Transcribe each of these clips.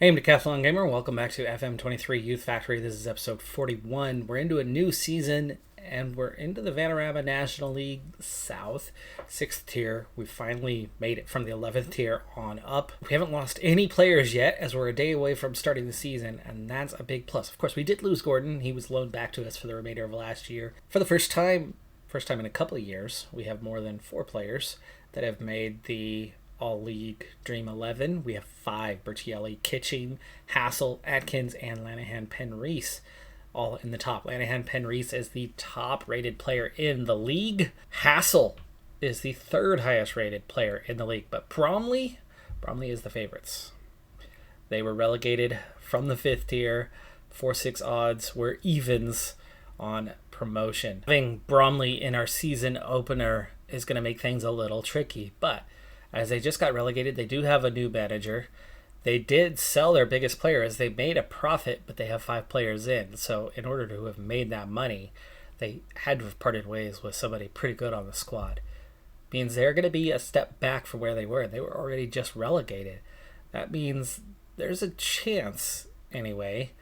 Hey, I'm Decathlon Gamer. Welcome back to FM23 Youth Factory. This is episode 41. We're into a new season, and we're into the Vanarama National League South, 6th tier. We finally made it from the 11th tier on up. We haven't lost any players yet, as we're a day away from starting the season, and that's a big plus. Of course, we did lose Gordon. He was loaned back to us for the remainder of last year. For the first time in a couple of years, we have more than 4 players that have made the All-League Dream 11. We have 5: Bertielli, Kitching, Hassel, Atkins, and Lanahan Penreese all in the top. Lanahan Penreese is the top rated player in the league. Hassel is the 3rd highest rated player in the league, but Bromley is the favorites. They were relegated from the 5th tier. 4-6 odds were evens on promotion. Having Bromley in our season opener is going to make things a little tricky, but as they just got relegated, they do have a new manager. They did sell their biggest player as they made a profit, but they have 5 players in. So in order to have made that money, they had to have parted ways with somebody pretty good on the squad. Means they're going to be a step back from where they were. They were already just relegated. That means there's a chance, anyway,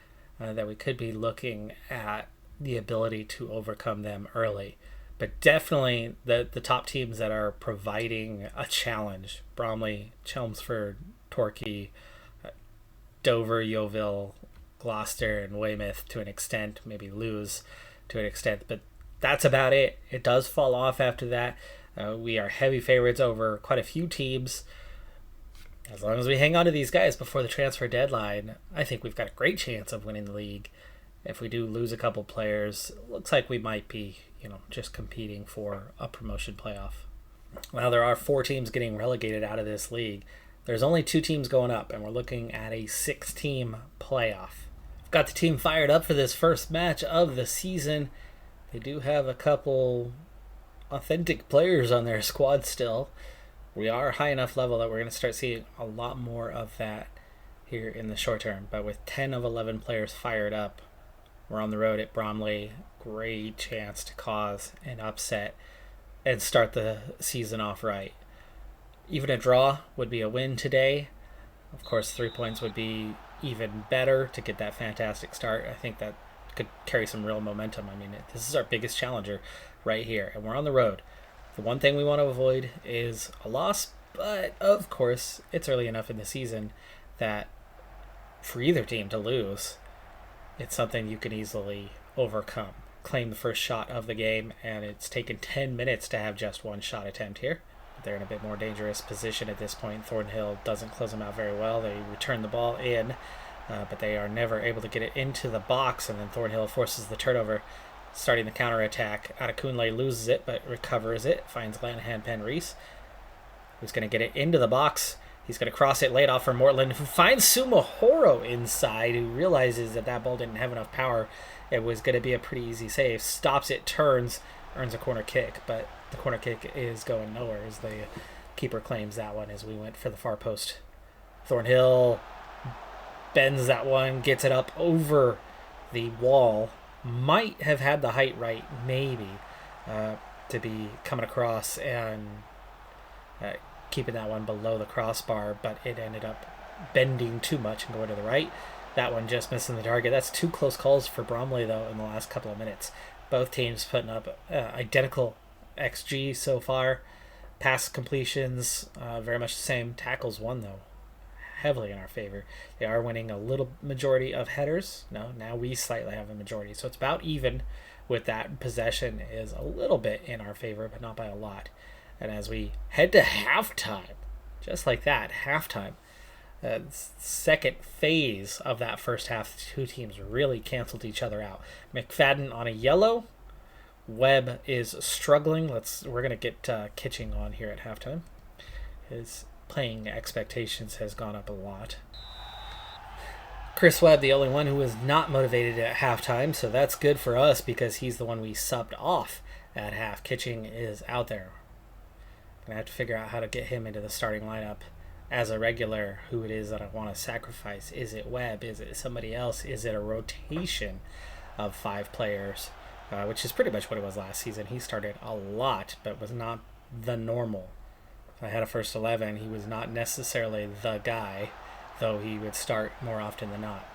that we could be looking at the ability to overcome them early. But definitely the top teams that are providing a challenge: Bromley, Chelmsford, Torquay, Dover, Yeovil, Gloucester, and Weymouth to an extent, maybe Lewes to an extent. But that's about it. It does fall off after that. We are heavy favorites over quite a few teams. As long as we hang on to these guys before the transfer deadline, I think we've got a great chance of winning the league. If we do lose a couple players, looks like we might be, just competing for a promotion playoff. Well, there are 4 teams getting relegated out of this league. There's only 2 teams going up, and we're looking at a 6-team playoff. I've got the team fired up for this first match of the season. They do have a couple authentic players on their squad still. We are high enough level that we're going to start seeing a lot more of that here in the short term. But with 10 of 11 players fired up, we're on the road at Bromley. Great chance to cause an upset and start the season off right. Even a draw would be a win today. Of course, 3 points would be even better to get that fantastic start. I think that could carry some real momentum. I mean, this is our biggest challenger right here, and we're on the road. The one thing we want to avoid is a loss, but of course, it's early enough in the season that for either team to lose, it's something you can easily overcome. Claim the first shot of the game, and it's taken 10 minutes to have just 1 shot attempt here. They're in a bit more dangerous position at this point. Thornhill doesn't close them out very well. They return the ball in, but they are never able to get it into the box, and then Thornhill forces the turnover, starting the counterattack. Adekunle loses it, but recovers it, finds Lanahan Penreese, who's going to get it into the box. He's going to cross it, lay it off for Mortland, who finds Sumahoro inside, who realizes that ball didn't have enough power. It was going to be a pretty easy save. Stops it, turns, earns a corner kick, but the corner kick is going nowhere as the keeper claims that one as we went for the far post. Thornhill bends that one, gets it up over the wall. Might have had the height right, maybe, to be coming across and keeping that one below the crossbar, but it ended up bending too much and going to the right. That one just missing the target. That's 2 close calls for Bromley, though, in the last couple of minutes. Both teams putting up identical XG so far. Pass completions, very much the same. Tackles won, though, heavily in our favor. They are winning a little majority of headers. No, now we slightly have a majority. So it's about even with that. Possession is a little bit in our favor, but not by a lot. And as we head to halftime, just like that, halftime, second phase of that first half, 2 teams really canceled each other out. McFadden on a yellow. Webb is struggling. We're going to get Kitching on here at halftime. His playing expectations has gone up a lot. Chris Webb, the only one who was not motivated at halftime, so that's good for us because he's the one we subbed off at half. Kitching is out there. Going to have to figure out how to get him into the starting lineup as a regular, who it is that I want to sacrifice. Is it Webb? Is it somebody else? Is it a rotation of 5 players, which is pretty much what it was last season. He started a lot, but was not the normal. I had a first 11. He was not necessarily the guy though he would start more often than not.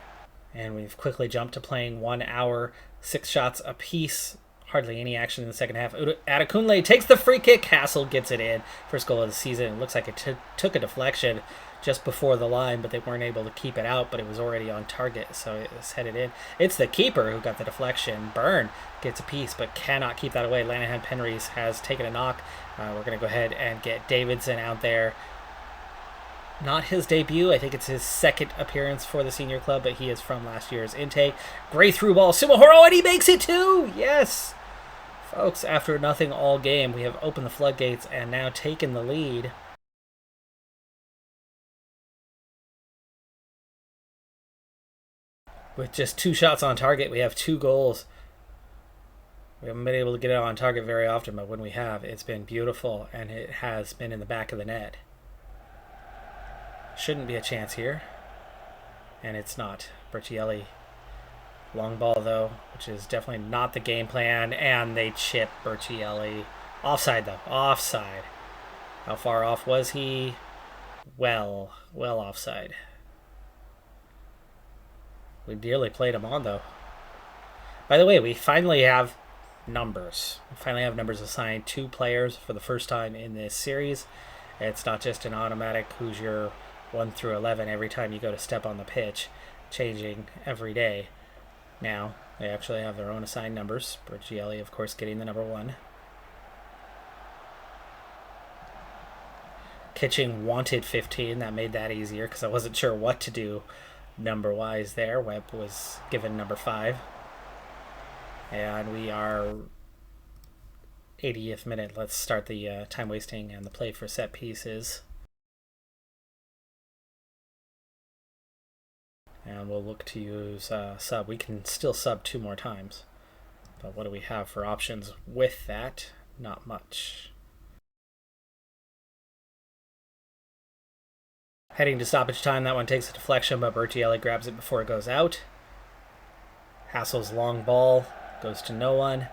And we've quickly jumped to playing 1 hour, 6 shots apiece. Hardly any action in the second half. Adekunle takes the free kick. Castle gets it in. First goal of the season. It looks like it took a deflection just before the line, but they weren't able to keep it out, but it was already on target, so it was headed in. It's the keeper who got the deflection. Byrne gets a piece, but cannot keep that away. Lanahan Penrys has taken a knock. We're going to go ahead and get Davidson out there. Not his debut. I think it's his second appearance for the senior club, but he is from last year's intake. Great through ball. Sumahoro, and he makes it too! Yes! Folks, after nothing all game, we have opened the floodgates and now taken the lead. With just 2 shots on target, we have 2 goals. We haven't been able to get it on target very often, but when we have, it's been beautiful, and it has been in the back of the net. Shouldn't be a chance here. And it's not. Bertielli. Long ball, though, which is definitely not the game plan. And they chip Bertielli. Offside, though. Offside. How far off was he? Well offside. We nearly played him on, though. By the way, we finally have numbers. We finally have numbers assigned to players for the first time in this series. It's not just an automatic who's your 1 through 11 every time you go to step on the pitch, changing every day. Now, they actually have their own assigned numbers. Bergielli, of course, getting the number 1. Kitching wanted 15. That made that easier because I wasn't sure what to do number-wise there. Webb was given number 5. And we are 80th minute. Let's start the time wasting and the play for set pieces. And we'll look to use sub. We can still sub 2 more times. But what do we have for options with that? Not much. Heading to stoppage time. That one takes a deflection, but Bertielli grabs it before it goes out. Hassel's long ball goes to no one.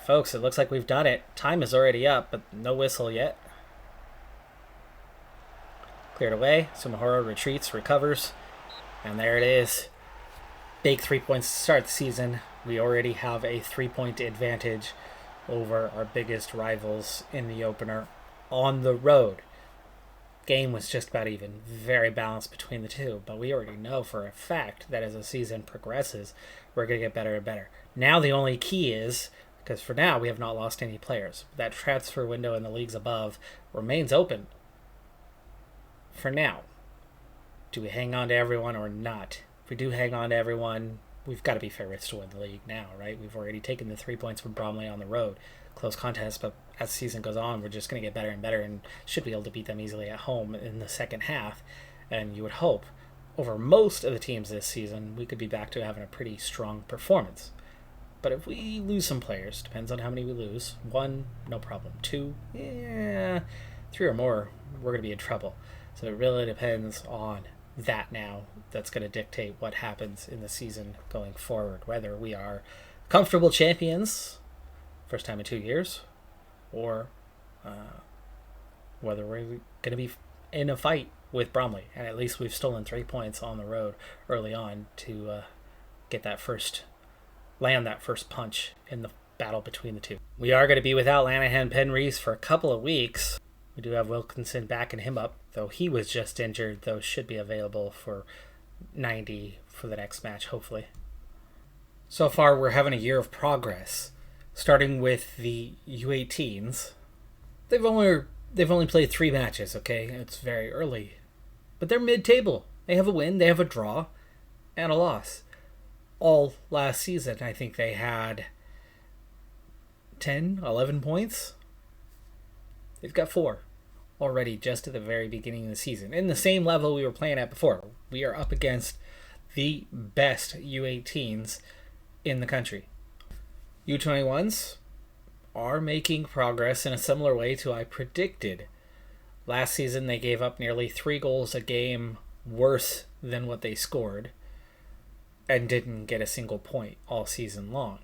Folks, it looks like we've done it. Time is already up, but no whistle yet. Cleared away. Sumahoro retreats, recovers. And there it is. Big 3 points to start the season. We already have a 3-point advantage over our biggest rivals in the opener on the road. Game was just about even. Very balanced between the two. But we already know for a fact that as the season progresses, we're going to get better and better. Now the only key is, because for now we have not lost any players, that transfer window in the leagues above remains open. For now. Do we hang on to everyone or not? If we do hang on to everyone, we've got to be favorites to win the league now, right? We've already taken the 3 points from Bromley on the road. Close contest, but as the season goes on, we're just going to get better and better and should be able to beat them easily at home in the second half. And you would hope, over most of the teams this season, we could be back to having a pretty strong performance. But if we lose some players, depends on how many we lose. 1, no problem. 2, yeah. 3 or more, we're going to be in trouble. So it really depends on that now. That's going to dictate what happens in the season going forward. Whether we are comfortable champions, first time in 2 years, or whether we're going to be in a fight with Bromley. And at least we've stolen 3 points on the road early on to get that land that first punch in the battle between the two. We are going to be without Lanahan Penrys for a couple of weeks. We do have Wilkinson backing him up, though he was just injured, though should be available for 90 for the next match, hopefully. So far, we're having a year of progress. Starting with the U18s. They've only played 3 matches, okay? It's very early. But they're mid-table. They have a win, they have a draw, and a loss. All last season, I think they had 10, 11 points. They've got 4 already just at the very beginning of the season. In the same level we were playing at before. We are up against the best U18s in the country. U21s are making progress in a similar way to I predicted. Last season they gave up nearly 3 goals a game worse than what they scored and didn't get a single point all season long.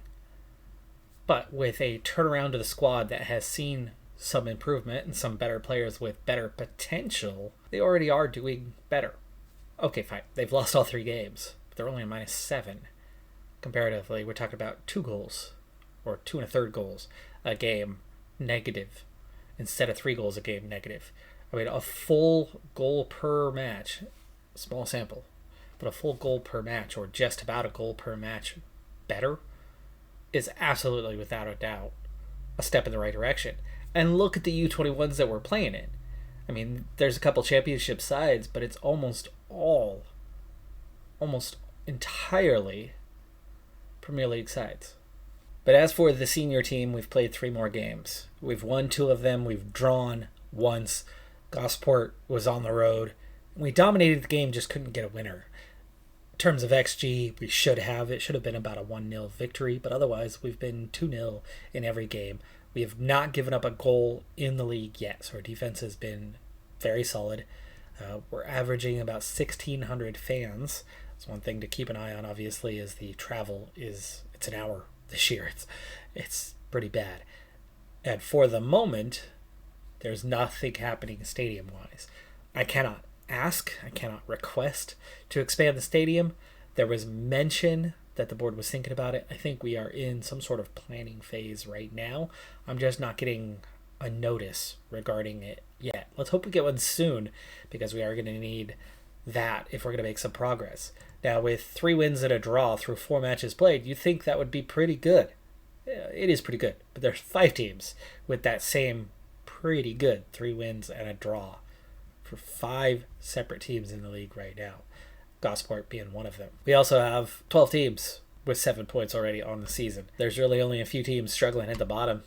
But with a turnaround of the squad that has seen some improvement and some better players with better potential, they already are doing better. Okay, fine. They've lost all 3 games, but they're only a -7. Comparatively, we're talking about 2 goals, or 2 1/3 goals a game negative, instead of 3 goals a game negative. I mean, a full goal per match, small sample, but a full goal per match, or just about a goal per match better, is absolutely, without a doubt, a step in the right direction. And look at the U21s that we're playing in. I mean, there's a couple championship sides, but it's almost entirely Premier League sides. But as for the senior team, we've played 3 more games. We've won 2 of them. We've drawn once. Gosport was on the road. We dominated the game, just couldn't get a winner. In terms of XG, we should have. It should have been about a 1-0 victory, but otherwise we've been 2-0 in every game. We have not given up a goal in the league yet, so our defense has been very solid. We're averaging about 1,600 fans. That's one thing to keep an eye on, obviously, is the travel it's an hour this year. It's pretty bad. And for the moment, there's nothing happening stadium-wise. I cannot ask, I cannot request to expand the stadium. There was mention that the board was thinking about it. I think we are in some sort of planning phase right now. I'm just not getting a notice regarding it yet. Let's hope we get one soon, because we are going to need that if we're going to make some progress. Now, with 3 wins and a draw through 4 matches played, you think that would be pretty good. It is pretty good, but there's 5 teams with that same pretty good 3 wins and a draw for 5 separate teams in the league right now, Gosport being one of them. We also have 12 teams with 7 points already on the season. There's really only a few teams struggling at the bottom.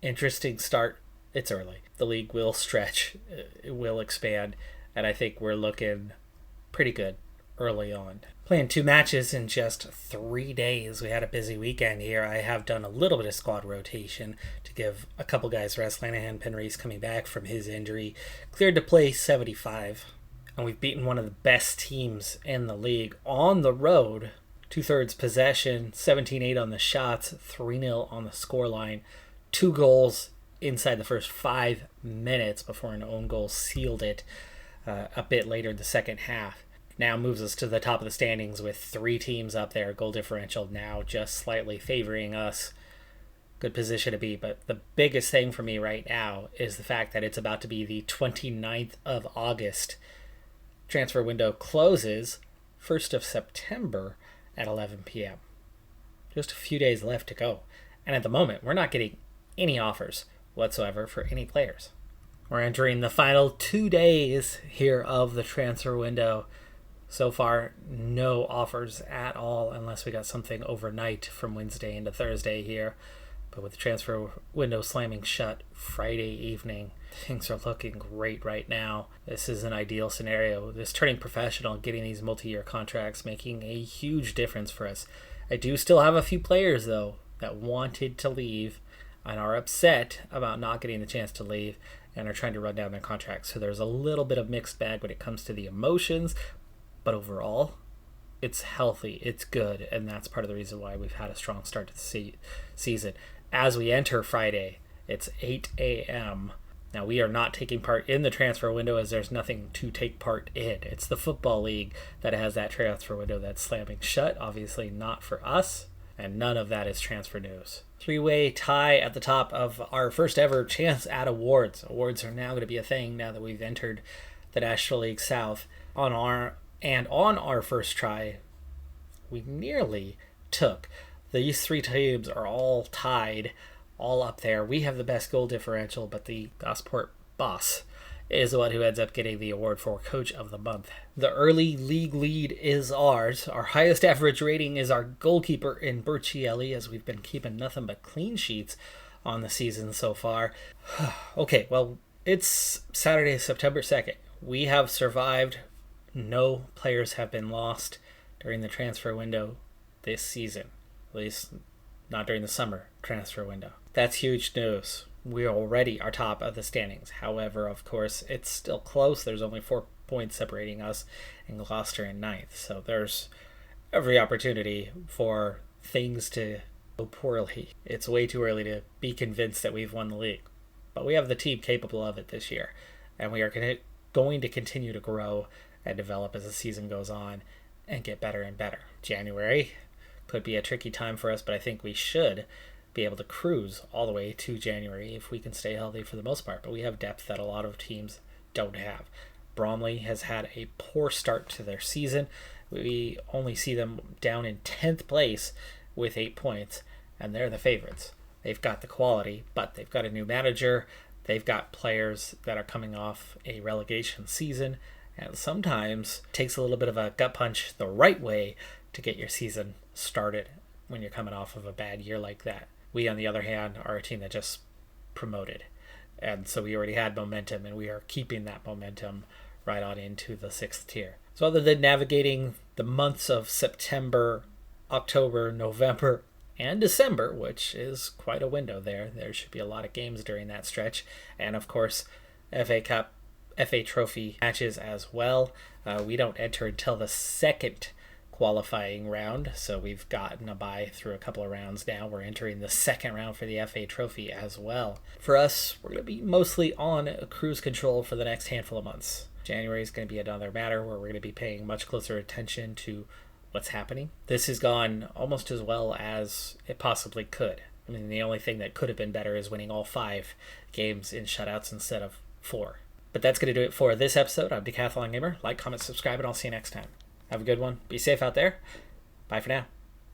Interesting start. It's early. The league will stretch, it will expand, and I think we're looking pretty good early on. Playing 2 matches in just 3 days. We had a busy weekend here. I have done a little bit of squad rotation to give a couple guys rest. Lanahan Penreese coming back from his injury, cleared to play 75. And we've beaten one of the best teams in the league on the road. 2/3 possession, 17-8 on the shots, 3-0 on the scoreline. 2 goals inside the first 5 minutes before an own goal sealed it a bit later in the second half. Now moves us to the top of the standings with 3 teams up there. Goal differential now just slightly favoring us. Good position to be. But the biggest thing for me right now is the fact that it's about to be the 29th of August. Transfer window closes 1st of September at 11 p.m. Just a few days left to go. And at the moment, we're not getting any offers whatsoever for any players. We're entering the final 2 days here of the transfer window. So far, no offers at all, unless we got something overnight from Wednesday into Thursday here. But with the transfer window slamming shut Friday evening, things are looking great right now. This is an ideal scenario. This turning professional, getting these multi-year contracts, making a huge difference for us. I do still have a few players, though, that wanted to leave and are upset about not getting the chance to leave and are trying to run down their contracts. So there's a little bit of mixed bag when it comes to the emotions. But overall, it's healthy, it's good, and that's part of the reason why we've had a strong start to the season. As we enter Friday, it's 8 a.m. Now, we are not taking part in the transfer window as there's nothing to take part in. It's the Football League that has that transfer window that's slamming shut, obviously not for us, and none of that is transfer news. 3-way tie at the top of our first ever chance at awards. Awards are now going to be a thing now that we've entered the National League South. On our first try, we nearly took. These 3 teams are all tied, all up there. We have the best goal differential, but the Gosport boss is the one who ends up getting the award for Coach of the Month. The early league lead is ours. Our highest average rating is our goalkeeper in Berchielli, as we've been keeping nothing but clean sheets on the season so far. Okay, well, it's Saturday, September 2nd. We have survived. No players have been lost during the transfer window this season, at least not during the summer transfer window. That's huge news. We already are top of the standings. However, of course, it's still close. There's only 4 points separating us and Gloucester in 9th. So there's every opportunity for things to go poorly. It's way too early to be convinced that we've won the league. But we have the team capable of it this year. And we are going to continue to grow and develop as the season goes on and get better and better. January could be a tricky time for us, but I think we should be able to cruise all the way to January if we can stay healthy for the most part. But we have depth that a lot of teams don't have. Bromley has had a poor start to their season. We only see them down in 10th place with 8 points, and they're the favorites. They've got the quality, but they've got a new manager. They've got players that are coming off a relegation season, and sometimes it takes a little bit of a gut punch the right way to get your season started when you're coming off of a bad year like that. We, on the other hand, are a team that just promoted, and so we already had momentum, and we are keeping that momentum right on into the 6th tier. So other than navigating the months of September, October, November, and December, which is quite a window there should be a lot of games during that stretch, and of course FA Cup, FA Trophy matches as well. We don't enter until the second qualifying round, so we've gotten a bye through a couple of rounds now. We're entering the second round for the FA Trophy as well. For us, we're going to be mostly on cruise control for the next handful of months. January is going to be another matter where we're going to be paying much closer attention to what's happening. This has gone almost as well as it possibly could. I mean, the only thing that could have been better is winning all 5 games in shutouts instead of 4. But that's going to do it for this episode. I'm Decathlon Gamer. Like, comment, subscribe, and I'll see you next time. Have a good one. Be safe out there. Bye for now.